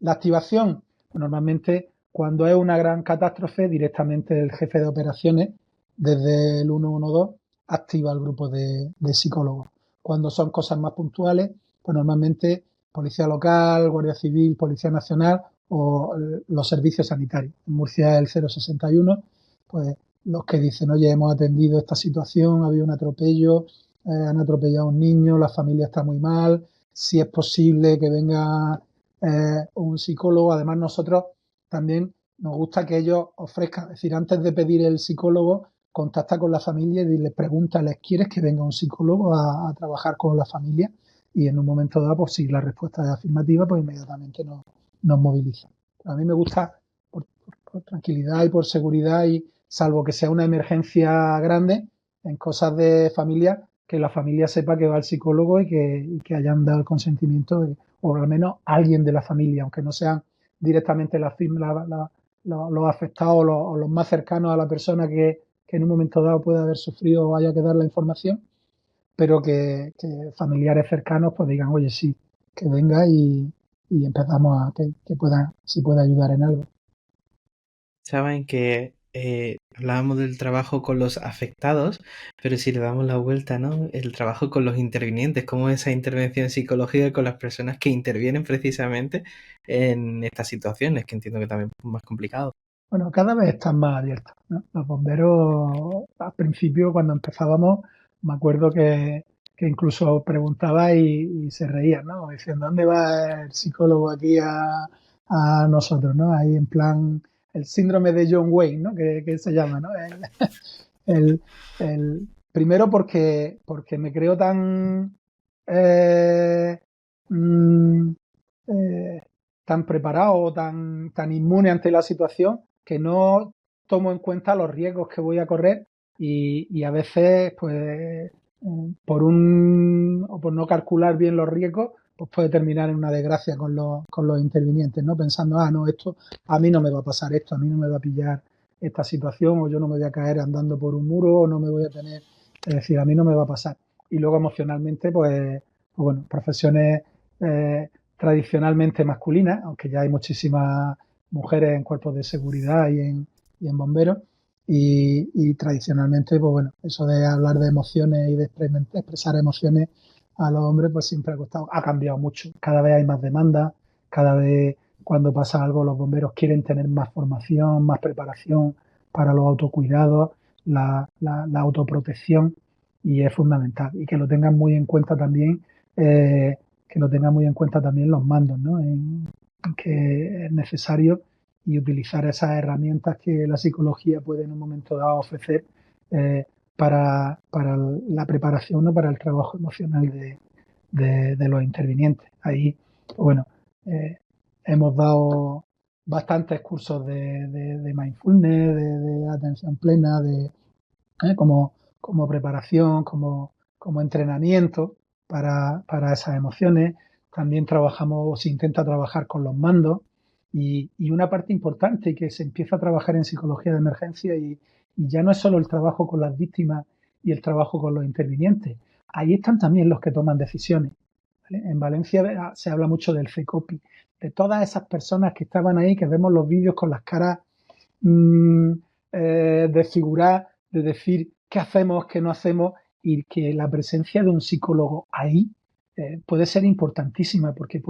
La activación, pues normalmente cuando es una gran catástrofe, directamente el jefe de operaciones, desde el 112, activa el grupo de psicólogos. Cuando son cosas más puntuales, pues normalmente Policía Local, Guardia Civil, Policía Nacional o los servicios sanitarios. En Murcia el 061, pues los que dicen, oye, hemos atendido esta situación, ha habido un atropello, han atropellado a un niño, la familia está muy mal, si es posible que venga un psicólogo. Además, nosotros también nos gusta que ellos ofrezcan, es decir, antes de pedir el psicólogo, contacta con la familia y les pregúntales, ¿quieres que venga un psicólogo a trabajar con la familia? Y en un momento dado, pues si la respuesta es afirmativa, pues inmediatamente nos moviliza. A mí me gusta por tranquilidad y por seguridad, y salvo que sea una emergencia grande, en cosas de familia, que la familia sepa que va al psicólogo y que hayan dado el consentimiento, o al menos alguien de la familia, aunque no sean directamente los afectados o los más cercanos a la persona que en un momento dado puede haber sufrido o haya que dar la información, pero que familiares cercanos pues digan, oye, sí, que venga y empezamos a que pueda, si puede ayudar en algo. Saben que hablábamos del trabajo con los afectados, pero si le damos la vuelta, ¿no? El trabajo con los intervinientes, cómo esa intervención psicológica con las personas que intervienen precisamente en estas situaciones, que entiendo que también es más complicado. Bueno, cada vez están más abiertos, ¿no? Los bomberos, al principio, cuando empezábamos, me acuerdo que incluso preguntaba y se reían, ¿no? Diciendo, ¿dónde va el psicólogo aquí a nosotros, ¿no? Ahí en plan, el síndrome de John Wayne, ¿no? Que se llama, ¿no? El, primero porque me creo tan eh, mm, eh, tan preparado, tan inmune ante la situación, que no tomo en cuenta los riesgos que voy a correr y a veces, pues, o por no calcular bien los riesgos, pues puede terminar en una desgracia con los intervinientes, ¿no? Pensando, no, esto, a mí no me va a pasar esto, a mí no me va a pillar esta situación, o yo no me voy a caer andando por un muro, o no me voy a tener, es decir, a mí no me va a pasar. Y luego emocionalmente, pues bueno, profesiones tradicionalmente masculinas, aunque ya hay muchísimas mujeres en cuerpos de seguridad y en bomberos, y tradicionalmente, pues bueno, eso de hablar de emociones y de expresar emociones a los hombres, pues siempre ha costado, ha cambiado mucho. Cada vez hay más demanda, cada vez cuando pasa algo los bomberos quieren tener más formación, más preparación para los autocuidados, la autoprotección, y es fundamental. Y que lo tengan muy en cuenta también, que lo tengan muy en cuenta también los mandos, ¿no? En que es necesario y utilizar esas herramientas que la psicología puede en un momento dado ofrecer para la preparación, ¿no? Para el trabajo emocional de los intervinientes. Ahí, bueno, hemos dado bastantes cursos de mindfulness, de atención plena, como preparación, como entrenamiento para esas emociones. También trabajamos, o se intenta trabajar con los mandos. Y una parte importante que se empieza a trabajar en psicología de emergencia y ya no es solo el trabajo con las víctimas y el trabajo con los intervinientes. Ahí están también los que toman decisiones. ¿Vale? En Valencia se habla mucho del CECOPI, de todas esas personas que estaban ahí, que vemos los vídeos con las caras mmm, desfiguradas, de decir qué hacemos, qué no hacemos, y que la presencia de un psicólogo ahí puede ser importantísima porque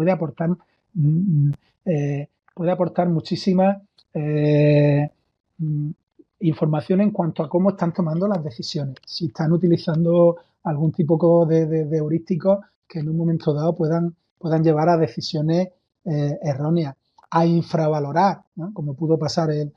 mm, puede aportar muchísima eh, mm, información en cuanto a cómo están tomando las decisiones, si están utilizando algún tipo de heurísticos que en un momento dado puedan llevar a decisiones erróneas, a infravalorar, ¿no? Como pudo pasar y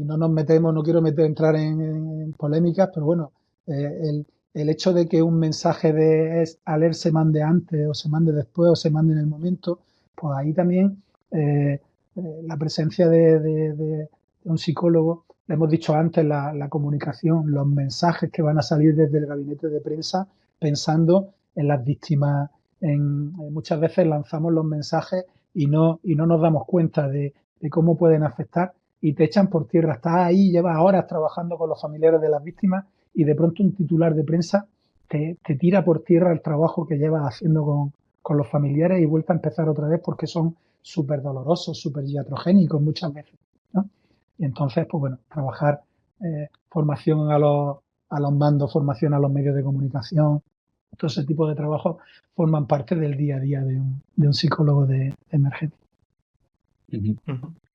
no nos metemos, no quiero entrar en polémicas, pero bueno, el hecho de que un mensaje de alert se mande antes o se mande después o se mande en el momento, pues ahí también la presencia de un psicólogo, le hemos dicho antes, la comunicación, los mensajes que van a salir desde el gabinete de prensa pensando en las víctimas. Muchas veces lanzamos los mensajes y no nos damos cuenta de cómo pueden afectar y te echan por tierra. Estás ahí, llevas horas trabajando con los familiares de las víctimas y de pronto un titular de prensa te tira por tierra el trabajo que llevas haciendo con los familiares y vuelta a empezar otra vez porque son súper dolorosos, súper iatrogénicos muchas veces, ¿no? Y entonces, pues bueno, trabajar formación a los mandos, formación a los medios de comunicación, todo ese tipo de trabajo forman parte del día a día de un psicólogo de emergencia.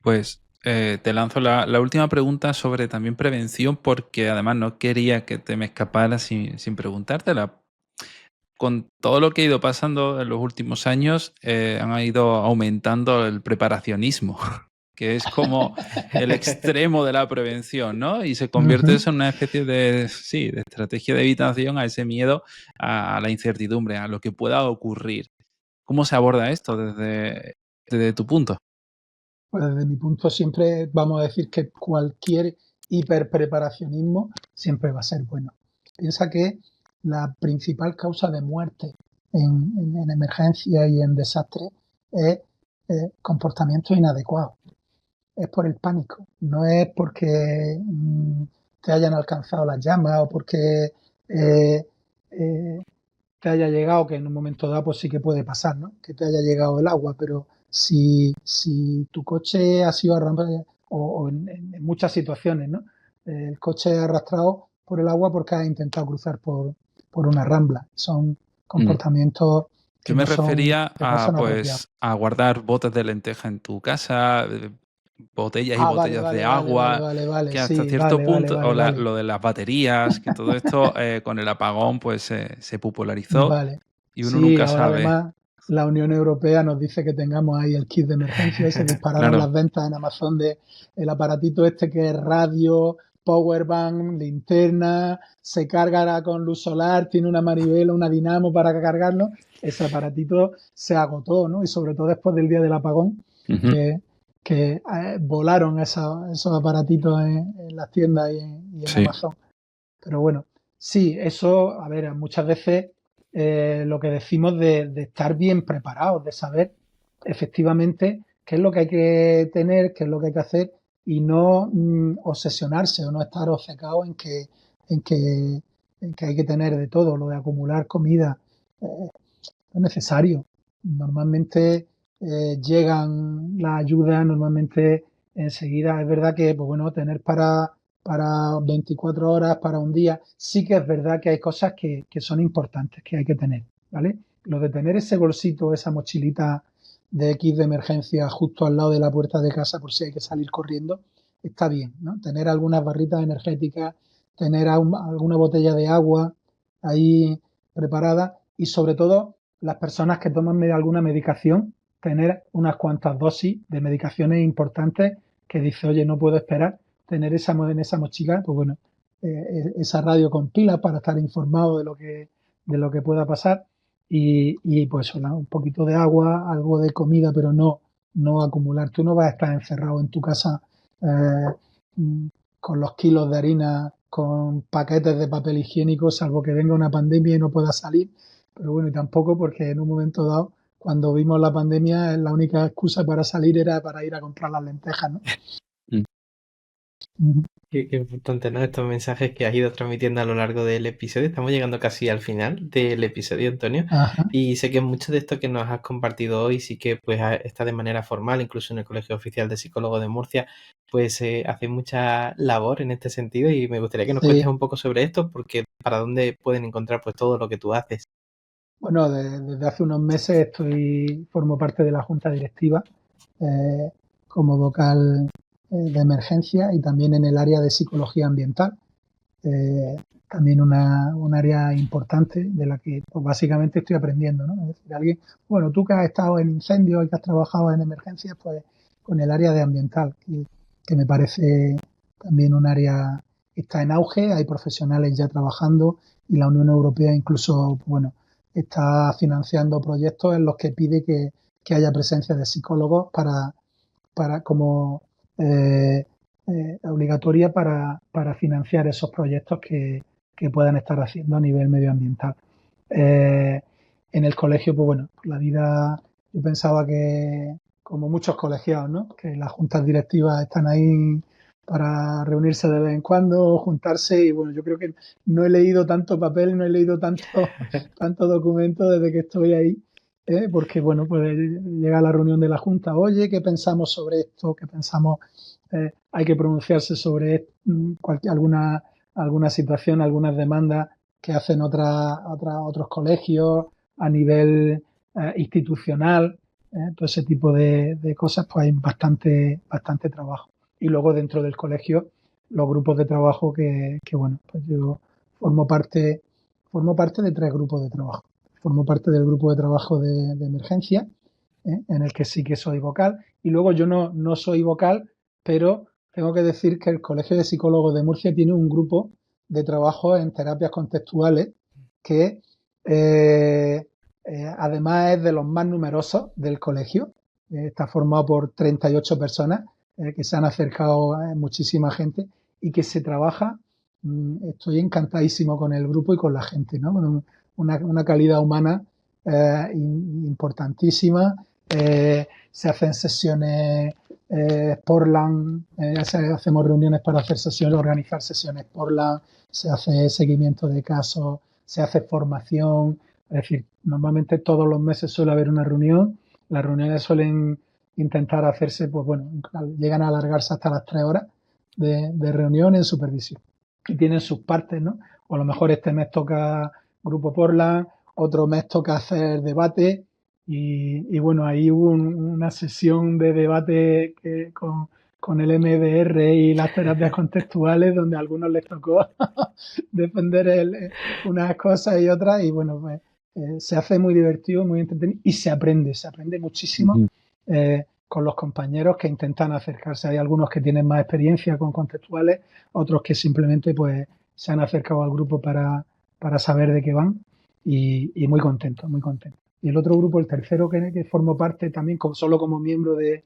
Pues te lanzo la última pregunta sobre también prevención, porque además no quería que te me escapara sin preguntártela. Con todo lo que ha ido pasando en los últimos años, han ido aumentando el preparacionismo, que es como el extremo de la prevención, ¿no? Y se convierte eso en una especie de estrategia de evitación a ese miedo a la incertidumbre, a lo que pueda ocurrir. ¿Cómo se aborda esto desde tu punto? Pues desde mi punto siempre vamos a decir que cualquier hiperpreparacionismo siempre va a ser bueno. Piensa que la principal causa de muerte en emergencia y en desastre es comportamiento inadecuado. Es por el pánico, no es porque te hayan alcanzado las llamas o porque te haya llegado, que en un momento dado pues sí que puede pasar, ¿no? Que te haya llegado el agua, pero si tu coche ha sido arrastrado, o en muchas situaciones, ¿no? El coche es arrastrado por el agua porque ha intentado cruzar por una rambla. Son comportamientos que Yo me no son, refería que no son apropiados. pues, a guardar botes de lenteja en tu casa, botellas y botellas de agua, Vale, que hasta sí, cierto punto, vale. lo de las baterías, que todo esto con el apagón pues se popularizó Vale. y uno Sí, nunca ahora sabe. además la Unión Europea nos dice que tengamos ahí el kit de emergencia y se dispararon Claro, las ventas en Amazon de el aparatito este que es radio, powerbank, linterna, se carga con luz solar, tiene una manivela, una dinamo para cargarlo. Ese aparatito se agotó, ¿no? Y sobre todo después del día del apagón, que, que volaron esos aparatitos en las tiendas y en sí. Amazon. Pero bueno, sí, eso, a ver, muchas veces lo que decimos de estar bien preparados, de saber efectivamente qué es lo que hay que tener, qué es lo que hay que hacer y no obsesionarse o no estar obcecados en que, en que hay que tener de todo, lo de acumular comida. Es necesario. Normalmente llegan las ayudas, normalmente enseguida. Es verdad que, pues bueno, tener para 24 horas, para un día, sí que es verdad que hay cosas que son importantes, que hay que tener, ¿vale? Lo de tener ese bolsito, esa mochilita de X de emergencia justo al lado de la puerta de casa por si hay que salir corriendo, está bien, ¿no? Tener algunas barritas energéticas, tener alguna botella de agua ahí preparada y sobre todo las personas que toman alguna medicación, tener unas cuantas dosis de medicaciones importantes que dice, oye, no puedo esperar, tener en esa mochila, pues bueno, esa radio con pilas para estar informado de lo que pueda pasar y pues un poquito de agua, algo de comida, pero no acumular. Tú no vas a estar encerrado en tu casa con los kilos de harina, con paquetes de papel higiénico, salvo que venga una pandemia y no pueda salir. Pero bueno, y tampoco porque en un momento dado, cuando vimos la pandemia, la única excusa para salir era para ir a comprar las lentejas, ¿no? Qué importante, ¿no? Estos mensajes que has ido transmitiendo a lo largo del episodio. Estamos llegando casi al final del episodio, Antonio. Ajá. Y sé que mucho de esto que nos has compartido hoy sí que pues está de manera formal, incluso en el Colegio Oficial de Psicólogos de Murcia, pues hace mucha labor en este sentido y me gustaría que nos cuentes un poco sobre esto, porque para dónde pueden encontrar pues todo lo que tú haces. Bueno, desde hace unos meses formo parte de la Junta Directiva como vocal de emergencia y también en el área de psicología ambiental. También un área importante de la que pues, básicamente estoy aprendiendo, ¿no? Es decir, bueno, tú que has estado en incendios y que has trabajado en emergencias, pues con el área de ambiental, que me parece también un área que está en auge, hay profesionales ya trabajando y la Unión Europea incluso, bueno, está financiando proyectos en los que pide que haya presencia de psicólogos para como obligatoria para financiar esos proyectos que puedan estar haciendo a nivel medioambiental. En el colegio, pues bueno, la vida, yo pensaba que, como muchos colegiados, ¿no? Que las juntas directivas están ahí para reunirse de vez en cuando, juntarse y bueno, yo creo que no he leído tanto papel, no he leído tanto documento desde que estoy ahí, porque bueno, pues llega la reunión de la junta, oye, ¿qué pensamos sobre esto? ¿Qué pensamos? Hay que pronunciarse sobre alguna situación, algunas demandas que hacen otros colegios a nivel institucional, todo ese tipo de cosas, pues hay bastante trabajo. Y luego dentro del colegio, los grupos de trabajo que bueno, pues yo formo parte de 3 grupos de trabajo. Formo parte del grupo de trabajo de emergencia, en el que sí que soy vocal, y luego yo no soy vocal, pero tengo que decir que el Colegio de Psicólogos de Murcia tiene un grupo de trabajo en terapias contextuales que además es de los más numerosos del colegio. Está formado por 38 personas que se han acercado muchísima gente y que se trabaja. Estoy encantadísimo con el grupo y con la gente, ¿no? Con una calidad humana importantísima. Se hacen sesiones Portland, hacemos reuniones para hacer sesiones, organizar sesiones Portland, se hace seguimiento de casos, se hace formación, Es decir, normalmente todos los meses suele haber una reunión. Las reuniones suelen intentar hacerse, pues bueno, llegan a alargarse hasta las 3 horas de reunión en supervisión. Y tienen sus partes, ¿no? O a lo mejor este mes toca Grupo Portland, otro mes toca hacer debate. Y bueno, ahí hubo una sesión de debate con el MDR y las terapias contextuales, donde a algunos les tocó defender unas cosas y otras. Y bueno, pues se hace muy divertido, muy entretenido y se aprende muchísimo con los compañeros que intentan acercarse. Hay algunos que tienen más experiencia con contextuales, otros que simplemente pues se han acercado al grupo para saber de qué van y muy contentos, muy contentos. Y el otro grupo, el tercero que formo parte también solo como miembro del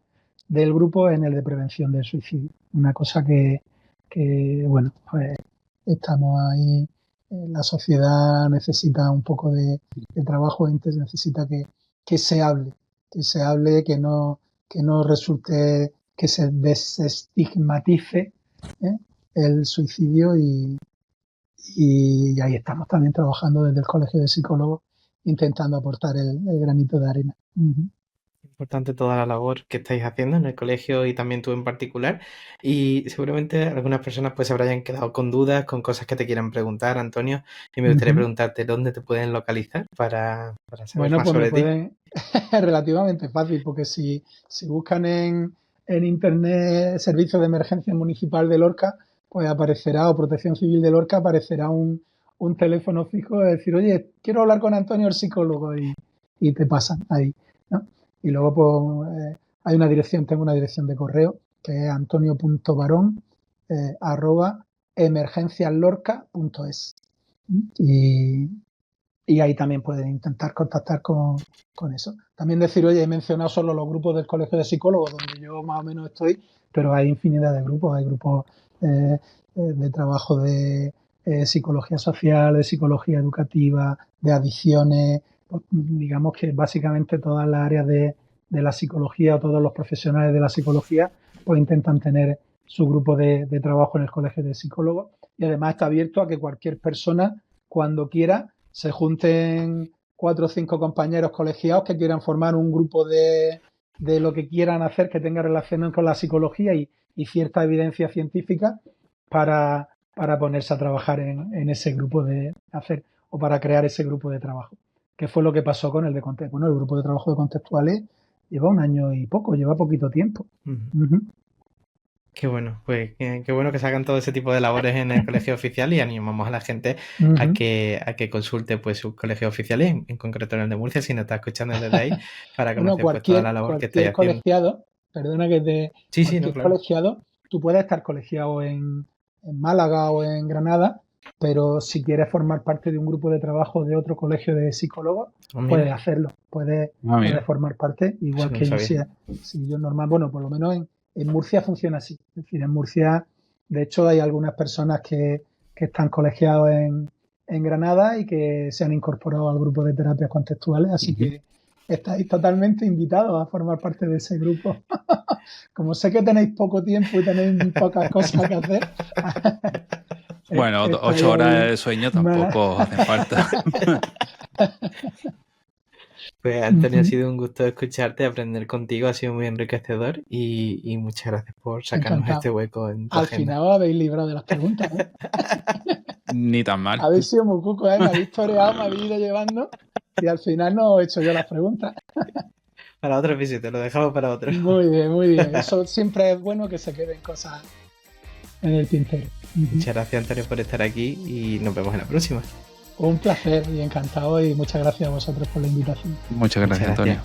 grupo, es en el de prevención del suicidio. Una cosa que bueno, pues estamos ahí. La sociedad necesita un poco de trabajo, entonces necesita que se hable, que no resulte, que se desestigmatice el suicidio y ahí estamos también trabajando desde el Colegio de Psicólogos intentando aportar el granito de arena. Importante toda la labor que estáis haciendo en el colegio y también tú en particular, y seguramente algunas personas pues se habrán quedado con dudas, con cosas que te quieran preguntar, Antonio, y me gustaría preguntarte dónde te pueden localizar para saber más sobre ti. Es relativamente fácil, porque si buscan en internet Servicio de Emergencia Municipal de Lorca, pues aparecerá, o Protección Civil de Lorca, aparecerá un teléfono fijo de decir, oye, quiero hablar con Antonio, el psicólogo, y te pasan ahí, ¿no? Y luego pues hay una dirección, tengo una dirección de correo que es antonio.barón@emergenciaslorca.es y ahí también pueden intentar contactar con eso. También decir, oye, he mencionado solo los grupos del Colegio de Psicólogos, donde yo más o menos estoy, pero hay infinidad de grupos. Hay grupos de trabajo de psicología social, de psicología educativa, de adicciones. Pues, digamos que básicamente todas las áreas de la psicología o todos los profesionales de la psicología pues intentan tener su grupo de trabajo en el Colegio de Psicólogos, y además está abierto a que cualquier persona, cuando quiera, se junten 4 o 5 compañeros colegiados que quieran formar un grupo de lo que quieran hacer que tenga relación con la psicología y cierta evidencia científica para ponerse a trabajar en ese grupo de hacer, o para crear ese grupo de trabajo. ¿Qué fue lo que pasó con el de contextuales? Bueno, el grupo de trabajo de contextuales lleva 1 año y poco, lleva poquito tiempo. Qué bueno, pues qué bueno que sacan todo ese tipo de labores en el colegio oficial, y animamos a la gente a que consulte pues sus colegios oficiales, en concreto en el de Murcia, si nos está escuchando desde ahí, para conocer pues toda la labor que estáis haciendo. Colegiado, perdona que te... Sí, no, claro. Colegiado, tú puedes estar colegiado en Málaga o en Granada, pero si quieres formar parte de un grupo de trabajo de otro colegio de psicólogos, puedes hacerlo, puedes formar parte, igual que yo, si yo normal, bueno, por lo menos en Murcia funciona así. Es decir, en Murcia, de hecho, hay algunas personas que están colegiados en Granada y que se han incorporado al grupo de terapias contextuales, así que estáis totalmente invitados a formar parte de ese grupo. Como sé que tenéis poco tiempo y tenéis pocas cosas que hacer. Bueno, 8 horas de sueño tampoco hace falta. Pues Antonio, ha sido un gusto escucharte, aprender contigo, ha sido muy enriquecedor, y muchas gracias por sacarnos este hueco en tu agenda. Al final os habéis librado de las preguntas, ¿eh? Ni tan mal. Habéis sido muy cucos, ¿eh? Me habéis toreado, me habéis ido llevando, y al final no he hecho yo las preguntas. Para otro episodio, lo dejamos para otro. Muy bien, muy bien. Eso siempre es bueno, que se queden cosas en el tintero. Muchas gracias, Antonio, por estar aquí, y nos vemos en la próxima. Un placer y encantado, y muchas gracias a vosotros por la invitación. Muchas gracias, Antonio.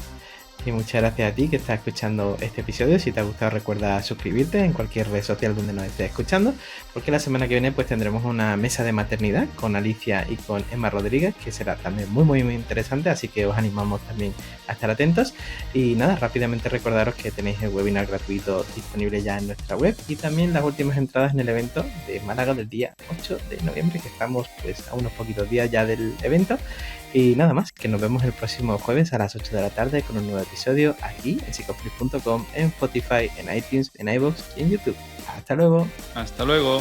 Y muchas gracias a ti que estás escuchando este episodio. Si te ha gustado, recuerda suscribirte en cualquier red social donde nos estés escuchando, porque la semana que viene pues tendremos una mesa de maternidad con Alicia y con Emma Rodríguez, que será también muy interesante, así que os animamos también a estar atentos. Y nada, rápidamente recordaros que tenéis el webinar gratuito disponible ya en nuestra web, y también las últimas entradas en el evento de Málaga del día 8 de noviembre, que estamos pues a unos poquitos días ya del evento. Y nada más, que nos vemos el próximo jueves a las 8 de la tarde con un nuevo episodio aquí en psicoflix.com, en Spotify, en iTunes, en iVoox y en YouTube. Hasta luego. Hasta luego.